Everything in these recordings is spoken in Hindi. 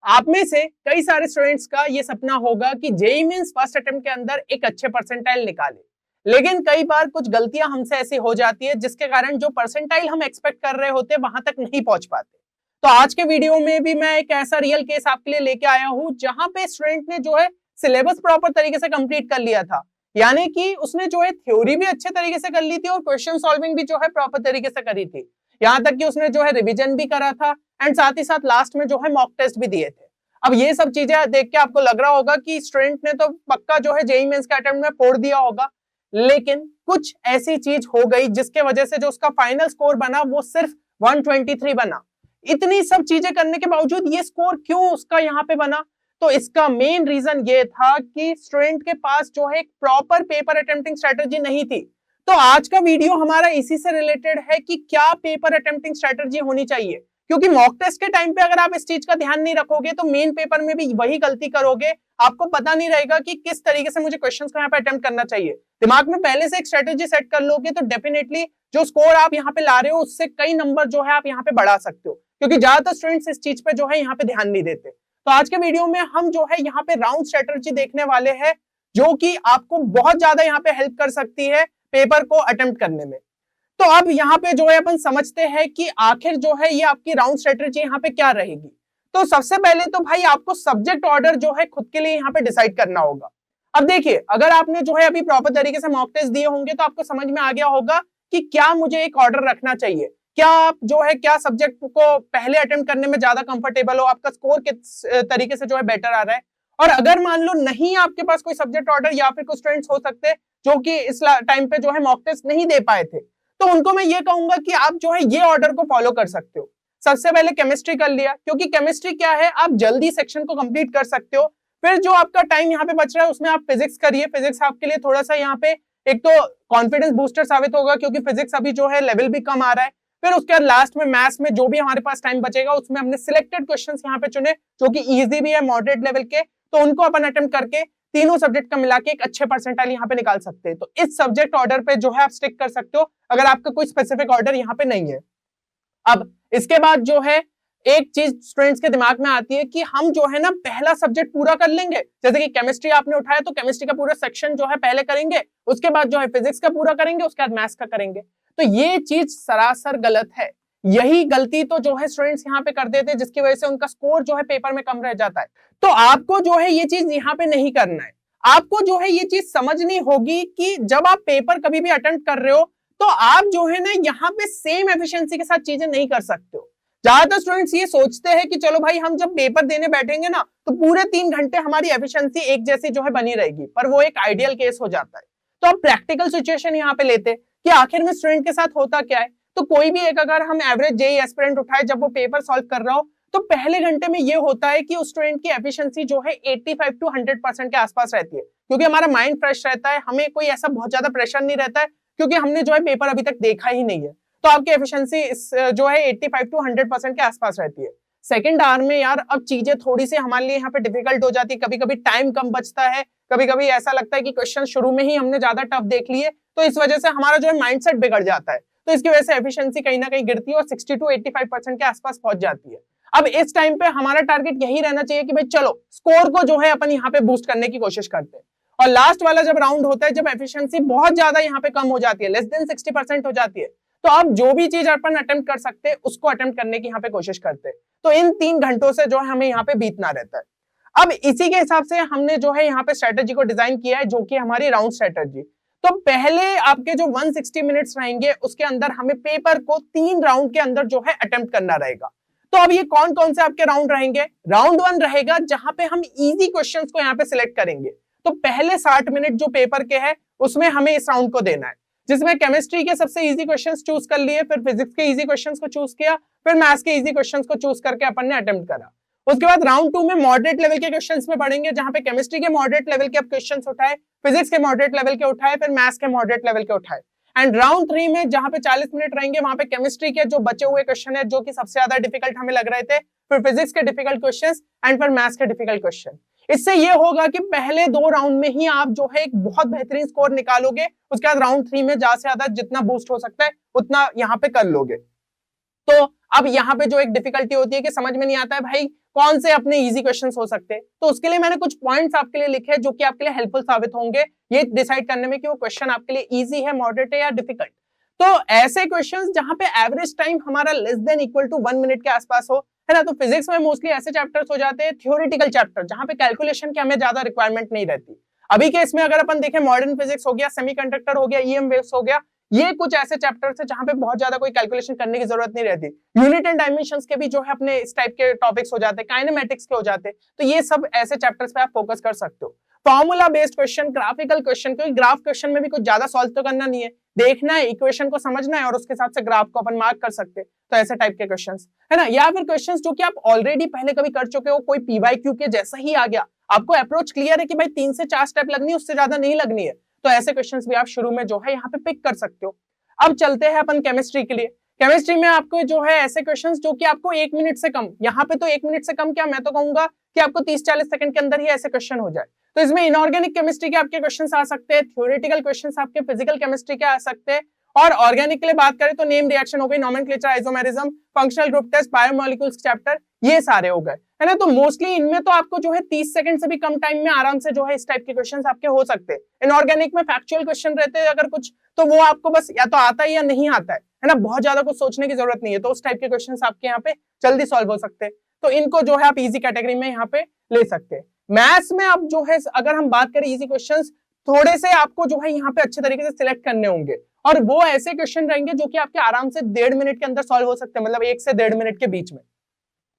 आप में से कई सारे स्टूडेंट्स का ये सपना होगा कि जेईई मेंस फर्स्ट अटेम्प्ट के अंदर एक अच्छे परसेंटाइल निकाले, लेकिन कई बार कुछ गलतियां हमसे ऐसी हो जाती है जिसके कारण जो परसेंटाइल हम एक्सपेक्ट कर रहे होते वहां तक नहीं पहुंच पाते। तो आज के वीडियो में भी मैं एक ऐसा रियल केस आपके लिए लेके आया हूं जहां पे स्टूडेंट ने जो है सिलेबस प्रॉपर तरीके से कंप्लीट कर लिया था, यानी कि उसने जो है थ्योरी भी अच्छे तरीके से कर ली थी और क्वेश्चन सॉल्विंग भी जो है प्रॉपर तरीके से करी थी। यहाँ तक कि उसने जो है रिवीजन भी करा था एंड साथ ही साथ लास्ट में जो है मॉक टेस्ट भी दिए थे। अब ये सब चीजें देख के आपको लग रहा होगा कि स्टूडेंट ने तो पक्का जो है जेईई मेंस के अटेम्प्ट में फोड़ दिया होगा, लेकिन कुछ ऐसी चीज हो गई जिसके वजह से जो उसका फाइनल स्कोर बना वो सिर्फ 123 बना। इतनी सब चीजें करने के बावजूद ये स्कोर क्यों उसका यहाँ पे बना? तो इसका मेन रीजन ये था कि स्टूडेंट के पास जो है एक प्रॉपर पेपर अटेम्प्टिंग स्ट्रेटजी नहीं थी। तो आज का वीडियो हमारा इसी से रिलेटेड है कि क्या पेपर अटेम्प्टिंग स्ट्रेटजी होनी चाहिए, क्योंकि मॉक टेस्ट के टाइम पे अगर आप इस चीज का ध्यान नहीं रखोगे तो मेन पेपर में भी वही गलती करोगे। आपको पता नहीं रहेगा कि किस तरीके से मुझे क्वेश्चंस को यहाँ पे अटेम्प्ट करना चाहिए। दिमाग में पहले से एक स्ट्रेटजी सेट कर लोगे तो डेफिनेटली जो स्कोर आप यहाँ पे ला रहे हो उससे कई नंबर जो है आप यहाँ पे बढ़ा सकते हो, क्योंकि ज्यादातर स्टूडेंट्स इस चीज पे जो है यहाँ पे ध्यान नहीं देते। तो आज के वीडियो में हम जो है यहाँ पे राउंड स्ट्रेटजी देखने वाले हैं जो कि आपको बहुत ज्यादा यहाँ पे हेल्प कर सकती है पेपर को अटेम्प्ट करने में। तो अब यहाँ पे जो है अपन समझते हैं कि आखिर जो है ये आपकी राउंड स्ट्रेटजी यहाँ पे क्या रहेगी। तो सबसे पहले तो भाई आपको सब्जेक्ट ऑर्डर जो है खुद के लिए यहाँ पे डिसाइड करना होगा। अब देखिए, अगर आपने जो है अभी प्रॉपर तरीके से मॉक टेस्ट दिए होंगे तो आपको समझ में आ गया होगा कि क्या मुझे एक ऑर्डर रखना चाहिए, क्या आप जो है क्या सब्जेक्ट को पहले अटेम्प्ट करने में ज्यादा कंफर्टेबल हो, आपका स्कोर किस तरीके से जो है बेटर आ रहा है। और अगर मान लो नहीं आपके पास कोई सब्जेक्ट ऑर्डर, या फिर कुछ स्टूडेंट्स हो सकते हैं जो कि इस टाइम पे जो है मॉक टेस्ट नहीं दे पाए थे, तो उनको मैं ये कहूंगा कि आप जो है ये ऑर्डर को फॉलो कर सकते हो। सबसे पहले केमिस्ट्री कर लिया, क्योंकि केमिस्ट्री क्या है, आप जल्दी सेक्शन को कंप्लीट कर सकते हो। फिर जो आपका टाइम यहाँ पे बच रहा है उसमें आप फिजिक्स करिए। फिजिक्स आपके लिए थोड़ा सा यहाँ पे एक तो कॉन्फिडेंस बूस्टर साबित होगा, क्योंकि फिजिक्स अभी जो है लेवल भी कम आ रहा है। फिर उसके बाद लास्ट में मैथ्स में जो भी हमारे पास टाइम बचेगा उसमें हमने सिलेक्टेड क्वेश्चंस यहाँ पे चुने जो कि इजी भी है, मॉडरेट लेवल के, तो उनको अपन अटेम्प्ट करके तीनों सब्जेक्ट का मिला के एक अच्छे परसेंटाइल यहाँ पे निकाल सकते हैं। तो इस सब्जेक्ट ऑर्डर पे जो है आप स्टिक कर सकते हो अगर आपका कोई स्पेसिफिक ऑर्डर यहाँ पे नहीं है। अब इसके बाद जो है एक चीज स्टूडेंट्स के दिमाग में आती है कि हम जो है ना पहला सब्जेक्ट पूरा कर लेंगे, जैसे कि केमिस्ट्री आपने उठाया तो केमिस्ट्री का पूरा सेक्शन जो है पहले करेंगे, उसके बाद जो है फिजिक्स का पूरा करेंगे, उसके बाद मैथ्स का करेंगे। तो ये चीज सरासर गलत है। यही गलती तो जो है स्टूडेंट्स यहाँ पे कर देते हैं, जिसकी वजह से उनका स्कोर जो है पेपर में कम रह जाता है। तो आपको जो है ये चीज यहाँ पे नहीं करना है। आपको जो है ये चीज समझनी होगी कि जब आप पेपर कभी भी अटेम्प्ट कर रहे हो तो आप जो है ना यहाँ पे सेम एफिशिएंसी के साथ चीजें नहीं कर सकते हो। ज्यादातर स्टूडेंट्स ये सोचते हैं कि चलो भाई हम जब पेपर देने बैठेंगे ना तो पूरे 3 घंटे हमारी एफिशिएंसी एक जैसी जो है बनी रहेगी, पर वो एक आइडियल केस हो जाता है। तो अब प्रैक्टिकल सिचुएशन यहाँ पे लेते कि आखिर में स्टूडेंट के साथ होता क्या है। तो कोई भी एक अगर हम एवरेज जेईई एस्पिरेंट उठाए, जब वो पेपर सॉल्व कर रहा हो तो पहले घंटे में ये होता है कि उस स्टूडेंट की एफिशिएंसी जो है 85 टू 100% के आसपास रहती है, क्योंकि हमारा माइंड फ्रेश रहता है, हमें कोई ऐसा बहुत ज्यादा प्रेशर नहीं रहता है, क्योंकि हमने जो है पेपर अभी तक देखा ही नहीं है। तो आपकी एफिशिएंसी जो है 85 टू 100% के आसपास रहती है। सेकंड आवर में यार अब चीजें थोड़ी सी हमारे लिए यहाँ पे डिफिकल्ट हो जाती है, कभी कभी टाइम कम बचता है, कभी कभी ऐसा लगता है कि क्वेश्चन शुरू में ही हमने ज्यादा टफ देख लिए, तो इस वजह से हमारा जो है माइंडसेट बिगड़ जाता है। तो इसकी वजह से एफिशिएंसी कहीं ना कहीं गिरती है और 60 टू 85% के आसपास पहुंच जाती है। अब इस टाइम पे हमारा टारगेट यही रहना चाहिए कि भाई चलो स्कोर को जो है अपन यहाँ पे बूस्ट करने की कोशिश करते हैं। और लास्ट वाला जब राउंड होता है, जब एफिशिएंसी बहुत ज्यादा यहाँ पे कम हो जाती है, लेस देन 60% हो जाती है, तो अब जो भी चीज अपन अटेम्प्ट कर सकते हैं उसको अटेम्प्ट करने की यहाँ पे कोशिश करते हैं। तो इन 3 घंटों से जो है हमें यहाँ पे बीतना रहता है। अब इसी के हिसाब से हमने जो है यहाँ पे स्ट्रेटेजी को डिजाइन किया है, जो कि हमारी राउंड स्ट्रेटेजी। तो पहले आपके जो 160 मिनट्स रहेंगे उसके अंदर हमें पेपर को 3 राउंड के अंदर जो है अटेम्प्ट करना रहेगा। तो अब ये कौन कौन से आपके राउंड रहेंगे? राउंड 1 रहेगा जहां पे हम इजी क्वेश्चंस को यहाँ पे सिलेक्ट करेंगे। तो पहले 60 मिनट जो पेपर के हैं उसमें हमें इस राउंड को देना है, जिसमें केमिस्ट्री के सबसे इजी क्वेश्चंस चूज कर लिए, फिर फिजिक्स के इजी क्वेश्चंस को चूज किया, फिर मैथ्स के इजी क्वेश्चंस को चूज करके अपन ने अटेम्प्ट करा। उसके बाद राउंड 2 में मॉडरेट लेवल के क्वेश्चंस में पढ़ेंगे, जहां पे केमिस्ट्री के मॉडरेट लेवल के आप क्वेश्चंस उठाए, फिजिक्स के मॉडरेट लेवल के उठाए, फिर मैथ्स के मॉडरेट लेवल के उठाए। एंड राउंड 3 में जहां पे 40 मिनट रहेंगे वहां पे केमिस्ट्री के जो बचे हुए क्वेश्चन है जो कि सबसे ज्यादा डिफिकल्ट हमें लग रहे थे, फिर फिजिक्स के डिफिकल्ट क्वेश्चंस एंड फिर मैथ्स के डिफिकल्ट क्वेश्चन। इससे ये होगा कि पहले 2 राउंड में ही आप जो है एक बहुत बेहतरीन स्कोर निकालोगे। उसके बाद राउंड 3 में ज्यादा से ज्यादा जितना बूस्ट हो सकता है उतना यहाँ पे कर लोगे। तो अब यहाँ पे जो एक डिफिकल्टी होती है कि समझ में नहीं आता है भाई कौन से अपने इजी क्वेश्चंस हो सकते हैं। तो उसके लिए मैंने कुछ पॉइंट्स आपके लिए लिखे जो कि आपके लिए हेल्पफुल साबित होंगे ये डिसाइड करने में कि वो क्वेश्चन आपके लिए इजी है, मॉडरेट है या डिफिकल्ट। तो ऐसे क्वेश्चंस जहां पे एवरेज टाइम हमारा less than equal to 1 minute के आसपास हो, है ना। तो फिजिक्स में मोस्टली ऐसे चैप्टर्स हो जाते हैं थ्योरेटिकल चैप्टर जहां पे कैलकुलेशन की हमें ज्यादा रिक्वायरमेंट नहीं रहती। अभी के इसमें अगर अपन देखें मॉडर्न फिजिक्स हो गया, सेमीकंडक्टर हो गया, ईएम वेव्स हो गया, ये कुछ ऐसे चैप्टर्स है जहां पे बहुत ज्यादा कोई कैलकुलेशन करने की जरूरत नहीं रहती। यूनिट एंड डायमेंशंस के भी जो है अपने इस टाइप के टॉपिक्स हो जाते हैं, काइनेमेटिक्स के हो जाते हैं। तो ये सब ऐसे चैप्टर्स पे आप फोकस कर सकते हो। Formula based question, graphical question, क्योंकि ग्राफ क्वेश्चन में भी कुछ ज्यादा सॉल्व तो करना नहीं है, देखना है, इक्वेशन को समझना है और उसके हिसाब से ग्राफ को अपन मार्क कर सकते हैं। तो ऐसे टाइप के क्वेश्चंस, है ना। या फिर क्वेश्चंस जो कि आप ऑलरेडी पहले कभी कर चुके हो, कोई पीवाईक्यू के जैसा ही आ गया, आपको अप्रोच क्लियर है कि भाई 3 से 4 स्टेप लगनी है, उससे ज्यादा नहीं लगनी है, तो ऐसे क्वेश्चंस भी आप शुरू में जो है यहाँ पे पिक कर सकते हो। अब चलते हैं अपन केमिस्ट्री के लिए। केमिस्ट्री में आपको जो है ऐसे क्वेश्चंस जो कि आपको 1 मिनट से कम, यहाँ पे तो 1 मिनट से कम क्या, मैं तो कहूंगा कि आपको 30-40 सेकंड के अंदर ही ऐसे क्वेश्चन हो जाए। तो इसमें इनऑर्गेनिक केमिस्ट्री के आपके क्वेश्चंस आ सकते हैं, थ्योरेटिकल क्वेश्चंस आपके फिजिकल केमिस्ट्री के आ सकते हैं, और ऑर्गेनिक के लिए बात करें तो नेम रिएक्शन हो गई, nomenclature, isomerism, functional group test, biomolecules chapter, ये सारे हो गए, है ना। तो मोस्टली इनमें तो आपको जो है 30 सेकंड से भी कम टाइम में आराम से जो है इस टाइप के क्वेश्चंस आपके हो सकते हैं। इनऑर्गेनिक में फैक्चुअल क्वेश्चन रहते हैं अगर कुछ, तो वो आपको बस या तो आता है या नहीं आता है ना, बहुत ज्यादा कुछ सोचने की जरूरत नहीं है, तो उस टाइप के क्वेश्चंस आपके यहाँ पे जल्दी सॉल्व हो सकते हैं। तो इनको जो है आप इजी कैटेगरी में यहाँ पे ले सकते हैं। मैथ्स में अब जो है अगर हम बात करें इजी क्वेश्चंस, थोड़े से आपको जो है यहाँ पे अच्छे तरीके से सिलेक्ट करने होंगे, और वो ऐसे क्वेश्चन रहेंगे जो कि आपके आराम से 1.5 मिनट के अंदर सॉल्व हो सकते हैं, मतलब 1 से 1.5 मिनट के बीच में।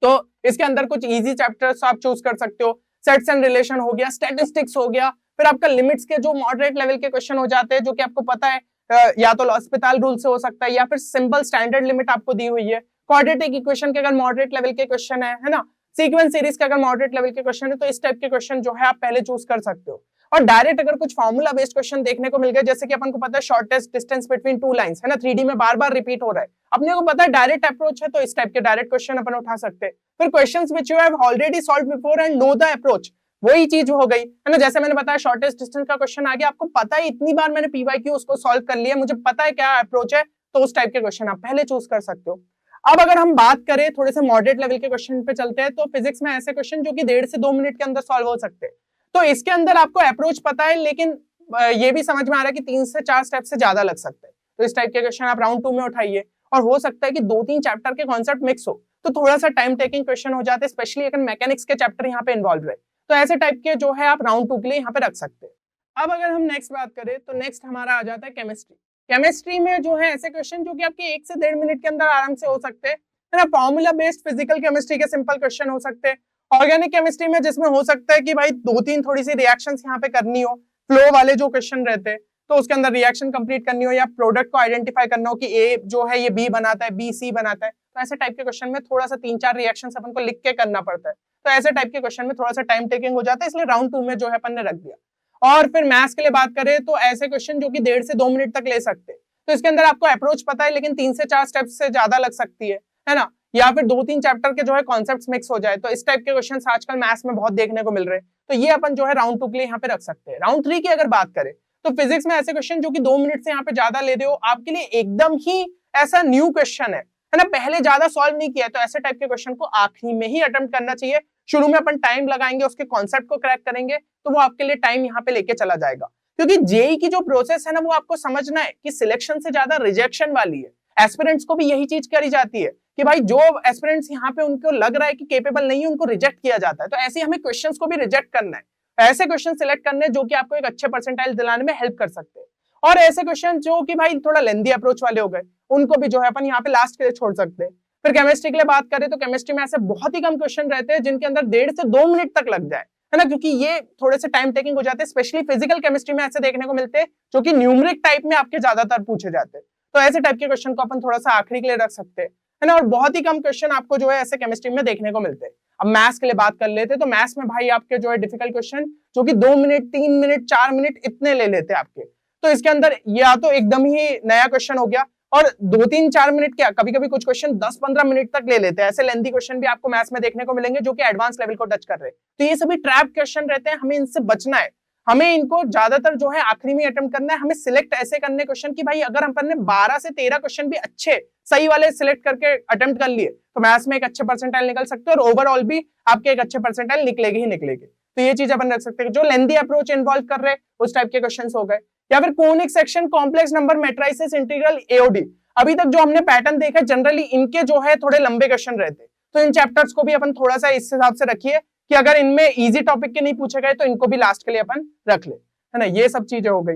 तो इसके अंदर कुछ इजी चैप्टर्स आप चूज कर सकते हो, सेट्स एंड रिलेशन हो गया, स्टैटिस्टिक्स हो गया, फिर आपका लिमिट्स के जो मॉडरेट लेवल के क्वेश्चन हो जाते हैं जो कि आपको पता है या तो लॉस्पिटल रूल से हो सकता है या फिर सिंपल स्टैंडर्ड लिमिट आपको दी हुई है, क्वाड्रेटिक इक्वेशन के अगर मॉडरेट लेवल के क्वेश्चन है ना, सीक्वेंस सीरीज का अगर मॉडरेट लेवल के क्वेश्चन है, तो इस टाइप के क्वेश्चन जो है आप पहले चूज कर सकते हो। और डायरेक्ट अगर कुछ फार्मूला बेस्ड क्वेश्चन देखने को मिल गए, जैसे कि अपन को पता है shortest distance between two lines, है ना, 3D में बार बार रिपीट हो रहा है, अपने को पता है डायरेक्ट अप्रोच है, तो इस टाइप के डायरेक्ट क्वेश्चन अपन उठा सकते हैं। फिर questions which you have already solved before and know the approach, वही चीज हो गई, है ना। जैसे मैंने बताया शॉर्टेस्ट डिस्टेंस का क्वेश्चन आ गया, आपको पता है इतनी बार मैंने पीवाईक्यू उसको सॉल्व कर लिया, मुझे पता है क्या अप्रोच है, तो उस टाइप के क्वेश्चन आप पहले चूज कर सकते हो। अब अगर हम बात करें थोड़े से मॉडरेट लेवल के क्वेश्चन पे चलते हैं, तो फिजिक्स में ऐसे क्वेश्चन जो कि 1.5 से 2 मिनट के अंदर सॉल्व हो सकते हैं। तो इसके अंदर आपको अप्रोच पता है, लेकिन ये भी समझ में आ रहा है कि 3 से 4 स्टेप से ज्यादा लग सकते हैं, तो इस टाइप के क्वेश्चन आप राउंड 2 में उठाइए। और हो सकता है कि 2-3 चैप्टर के कॉन्सेप्ट मिक्स हो, तो थोड़ा सा टाइम टेकिंग क्वेश्चन हो जाते हैं, स्पेशली अगर मैकेनिक्स के चैप्टर यहाँ पे इन्वॉल्व रहे, तो ऐसे टाइप के जो है आप राउंड 2 के लिए यहाँ पे रख सकते हैं। अब अगर हम नेक्स्ट बात करें, तो नेक्स्ट हमारा आ जाता है केमिस्ट्री। केमिस्ट्री में जो है ऐसे क्वेश्चन जो कि आपके 1 से 1.5 मिनट के अंदर आराम से हो सकते हैं, है ना। फॉर्मूला बेस्ड फिजिकल केमिस्ट्री के सिंपल क्वेश्चन हो सकते हैं। ऑर्गेनिक केमिस्ट्री में जिसमें हो सकता है कि भाई 2-3 थोड़ी सी रिएक्शंस यहाँ पे करनी हो, फ्लो वाले जो क्वेश्चन रहते हैं, तो उसके अंदर रिएक्शन कंप्लीट करनी हो या प्रोडक्ट को आइडेंटिफाई करना हो कि ए जो है ये बी बनाता है, बी सी बनाता है, तो ऐसे टाइप के क्वेश्चन में थोड़ा सा 3-4 रिएक्शंस अपन को लिख के करना पड़ता है, तो ऐसे टाइप के क्वेश्चन में थोड़ा सा टाइम टेकिंग हो जाता है, इसलिए राउंड 2 में जो है अपन ने रख दिया। और फिर मैथ्स के लिए बात करें तो ऐसे क्वेश्चन जो कि 1.5 से 2 मिनट तक ले सकते हैं, तो इसके अंदर आपको अप्रोच पता है, लेकिन 3 से 4 स्टेप्स से ज्यादा लग सकती है ना। या फिर 2-3 चैप्टर के जो है कॉन्सेप्ट्स मिक्स हो जाए, तो इस टाइप के क्वेश्चंस आजकल मैथ्स में बहुत देखने को मिल रहे हैं, तो ये अपन जो है राउंड 2 के लिए यहाँ पे रख सकते हैं। राउंड 3 की अगर बात करें, तो फिजिक्स में ऐसे क्वेश्चन जो कि 2 मिनट से यहाँ पे ज्यादा ले रहे हो, आपके लिए एकदम ही ऐसा न्यू क्वेश्चन है ना, पहले ज्यादा सॉल्व नहीं किया, तो ऐसे टाइप के क्वेश्चन को आखिरी में ही अटेम्प्ट करना चाहिए। शुरू में अपन टाइम लगाएंगे, उसके कॉन्सेप्ट को क्रैक करेंगे, तो वो आपके लिए टाइम यहाँ पे लेके चला जाएगा, क्योंकि जेई की जो प्रोसेस है ना, वो आपको समझना है कि सिलेक्शन से ज्यादा रिजेक्शन वाली है। एस्पिरेंट्स को भी यही चीज करी जाती है कि भाई जो एस्पिरेंट्स यहाँ पे उनको लग रहा है कि कैपेबल नहीं है, उनको रिजेक्ट किया जाता है, तो ऐसे हमें क्वेश्चंस को भी रिजेक्ट करना है, ऐसे क्वेश्चन सिलेक्ट करने जो कि आपको एक अच्छे परसेंटाइल दिलाने में हेल्प कर सकते हैं। और ऐसे क्वेश्चन जो कि भाई थोड़ा लेंदी अप्रोच वाले हो गए, उनको भी जो है अपन यहाँ पे लास्ट के लिए छोड़ सकते हैं। फिर केमिस्ट्री के लिए बात करें, तो केमिस्ट्री में ऐसे बहुत ही कम क्वेश्चन रहते हैं जिनके अंदर 1.5 से 2 मिनट तक लग जाए, है ना, क्योंकि ये थोड़े से टाइम टेकिंग हो जाते हैं। स्पेशली फिजिकल केमिस्ट्री में ऐसे देखने को मिलते हैं जो कि न्यूमेरिक टाइप में आपके ज्यादातर पूछे जाते हैं, तो ऐसे टाइप के क्वेश्चन को अपन थोड़ा सा आखिरी के लिए रख सकते हैं, है ना। और बहुत ही कम क्वेश्चन आपको जो है ऐसे केमिस्ट्री में देखने को मिलते हैं। अब मैथ्स के लिए बात कर लेते हैं, तो मैथ्स में भाई आपके जो है डिफिकल्ट क्वेश्चन जो कि 2 मिनट, 3 मिनट, 4 मिनट इतने ले लेते हैं आपके, तो इसके अंदर या तो एकदम ही नया क्वेश्चन हो गया, और 2-3-4 मिनट क्या, कभी कभी कुछ क्वेश्चन 10-15 मिनट तक ले लेते हैं। ऐसे लेंथी क्वेश्चन भी आपको मैथ्स में देखने को मिलेंगे जो कि एडवांस लेवल को टच कर रहे हैं, तो ये सभी ट्रैप क्वेश्चन रहते हैं, हमें इनसे बचना है। हमें इनको ज्यादातर जो है आखिरी में अटेम्प्ट करना है। हमें सिलेक्ट ऐसे करने क्वेश्चन कि भाई अगर अपन ने 12 से 13 क्वेश्चन भी अच्छे सही वाले सिलेक्ट करके अटेम्प्ट कर लिए तो मैथ्स में एक अच्छे परसेंटाइल निकल सकते हैं और ओवरऑल भी आपके एक अच्छे परसेंटाइल निकलेगी ही निकलेगी। तो ये चीज अपन रख सकते हैं। जो लेंथी अप्रोच इन्वॉल्व कर रहे हैं उस टाइप के क्वेश्चन हो गए। या फिर conic section, complex number, matrices, integral, AOD. अभी तक जो हमने पैटर्न देखा जनरली इनके जो है थोड़े लंबे क्वेश्चन रहते, तो इन चैप्टर्स को भी अपन थोड़ा सा इस हिसाब से रखिए कि अगर इनमें इजी टॉपिक के नहीं पूछे गए तो इनको भी लास्ट के लिए अपन रख ले, है ना। ये सब चीजें हो गई।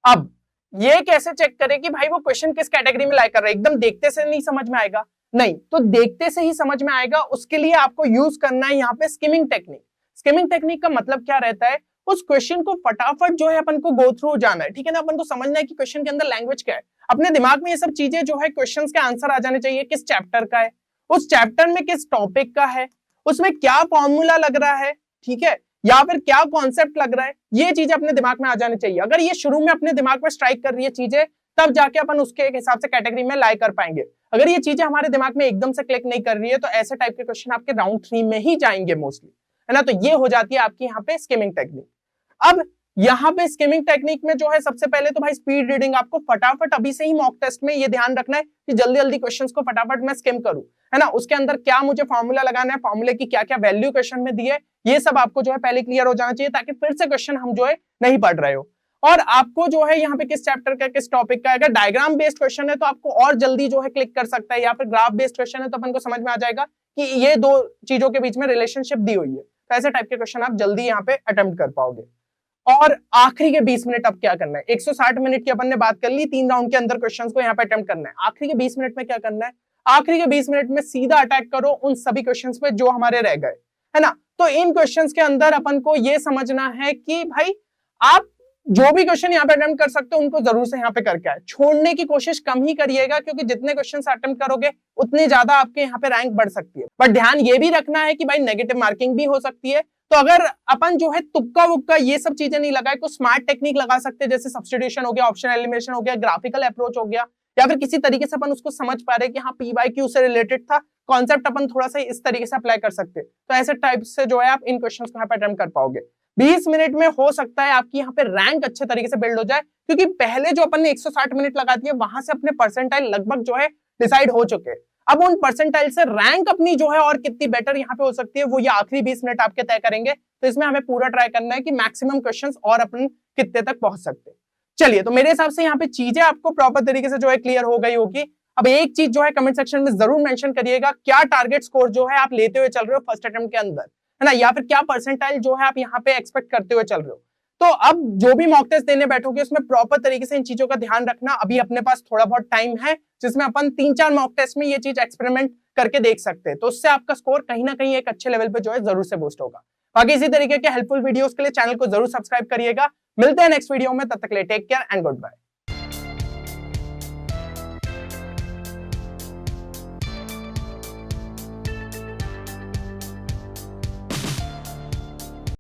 अब ये कैसे चेक करें कि भाई वो क्वेश्चन किस कैटेगरी में लाई कर रहा है। एकदम देखते से नहीं समझ में आएगा, नहीं तो देखते से ही समझ में आएगा। उसके लिए आपको यूज करना है यहाँ पे स्किमिंग टेक्निक। स्किमिंग टेक्निक का मतलब क्या रहता है, उस क्वेश्चन को फटाफट जो है अपन को गो थ्रू जाना है, ठीक है ना। अपन को समझना है कि क्वेश्चन के अंदर लैंग्वेज क्या है। अपने दिमाग में ये सब चीजें जो है क्वेश्चन के आंसर आ जाने चाहिए। किस चैप्टर का है, उस चैप्टर में किस टॉपिक का है, उसमें क्या फॉर्मूला लग रहा है, ठीक है, या फिर क्या कॉन्सेप्ट लग रहा है, ये चीजें अपने दिमाग में आ जानी चाहिए। अगर ये शुरू में अपने दिमाग में स्ट्राइक कर रही है चीजें, तब जाके अपन उसके हिसाब से कैटेगरी में लाई कर पाएंगे। अगर ये चीजें हमारे दिमाग में एकदम से क्लिक नहीं कर रही है तो ऐसे टाइप के क्वेश्चन आपके राउंड 3 में ही जाएंगे मोस्टली, है ना। तो ये हो जाती है आपकी यहाँ पे स्किमिंग टेक्निक। अब यहाँ पे स्किमिंग टेक्निक में जो है सबसे पहले तो भाई स्पीड रीडिंग, आपको फटाफट अभी से ही मॉक टेस्ट में ये ध्यान रखना है कि जल्दी जल्दी क्वेश्चंस को फटाफट मैं स्किम करूं, है ना। उसके अंदर क्या मुझे फॉर्मूला लगाना है, फॉर्मूले की क्या क्या वैल्यू क्वेश्चन में दी है, ये सब आपको जो है पहले क्लियर हो जाना चाहिए, ताकि फिर से क्वेश्चन हम जो है नहीं पढ़ रहे हो। और आपको जो है यहाँ पे किस चैप्टर का, किस टॉपिक का, अगर डायग्राम बेस्ड क्वेश्चन है तो आपको और जल्दी जो है क्लिक कर सकता है, या फिर ग्राफ बेस्ड क्वेश्चन है तो अपन को समझ में आ जाएगा कि ये दो चीजों के बीच में रिलेशनशिप दी हुई है। तो ऐसे टाइप के क्वेश्चन आप जल्दी यहाँ पे अटेम्प्ट कर पाओगे। और आखिरी के 20 मिनट अब क्या करना है, 160 मिनट की अपन ने बात कर ली, 3 राउंड के अंदर क्वेश्चंस को यहाँ पे अटेम्प्ट करना है। आखिरी के 20 मिनट में क्या करना है, आखिरी के 20 मिनट में सीधा अटैक करो उन सभी क्वेश्चंस पे जो हमारे रह गए, है ना। तो इन क्वेश्चंस के अंदर अपन को ये समझना है कि भाई आप जो भी क्वेश्चन यहाँ पे अटेम्प्ट कर सकते हो उनको जरूर से यहाँ पे करके आए। छोड़ने की कोशिश कम ही करिएगा, क्योंकि जितने क्वेश्चन अटेम्प्ट करोगे उतनी ज्यादा आपके यहाँ पे रैंक बढ़ सकती है। बट ध्यान ये भी रखना है कि भाई नेगेटिव मार्किंग भी हो सकती है। तो अगर अपन जो है तुक्का वुक्का ये सब चीजें नहीं लगाए, कुछ स्मार्ट टेक्निक लगा सकते हैं, जैसे सब्स्टिट्यूशन हो गया, ऑप्शन एलिमिनेशन हो गया, ग्राफिकल अप्रोच हो गया, या फिर किसी तरीके से अपन उसको समझ पा रहे कि हाँ पी बाई क्यू से रिलेटेड था, कॉन्सेप्ट अपन थोड़ा सा इस तरीके से अप्लाई कर सकते हैं। तो ऐसे टाइप से जो है आप इन क्वेश्चन को यहाँ पे अटेम्प्ट कर पाओगे। 20 मिनट में हो सकता है आपकी यहाँ पे रैंक अच्छे तरीके से बिल्ड हो जाए, क्योंकि पहले जो अपन ने 160 मिनट लगा दिए वहां से अपने परसेंटाइल लगभग जो है डिसाइड हो चुके हैं। अब उन परसेंटाइल से रैंक अपनी जो है और कितनी बेटर यहाँ पे हो सकती है वो ये आखिरी 20 मिनट आपके तय करेंगे। तो इसमें हमें पूरा ट्राई करना है कि मैक्सिमम क्वेश्चंस और अपन कितने तक पहुंच सकते हैं। चलिए, तो मेरे हिसाब से यहाँ पे चीजें आपको प्रॉपर तरीके से जो है क्लियर हो गई होगी। अब एक चीज जो है कमेंट सेक्शन में जरूर मेंशन करिएगा, क्या टारगेट स्कोर जो है आप लेते हुए चल रहे हो फर्स्ट अटेम्प्ट के अंदर, है ना, या फिर क्या परसेंटाइल जो है आप यहाँ पे एक्सपेक्ट करते हुए चल रहे हो। तो अब जो भी मॉक टेस्ट देने बैठोगे उसमें प्रॉपर तरीके से इन चीजों का ध्यान रखना। अभी अपने पास थोड़ा बहुत टाइम है जिसमें अपन 3-4 मॉक टेस्ट में ये चीज एक्सपेरिमेंट करके देख सकते हैं, तो उससे आपका स्कोर कहीं ना कहीं एक अच्छे लेवल पे जो है जरूर से बूस्ट होगा। बाकी इसी तरीके के हेल्पफुल वीडियोस के लिए चैनल को जरूर सब्सक्राइब करिएगा। मिलते हैं नेक्स्ट वीडियो में, तब तक के लिए take care and good bye.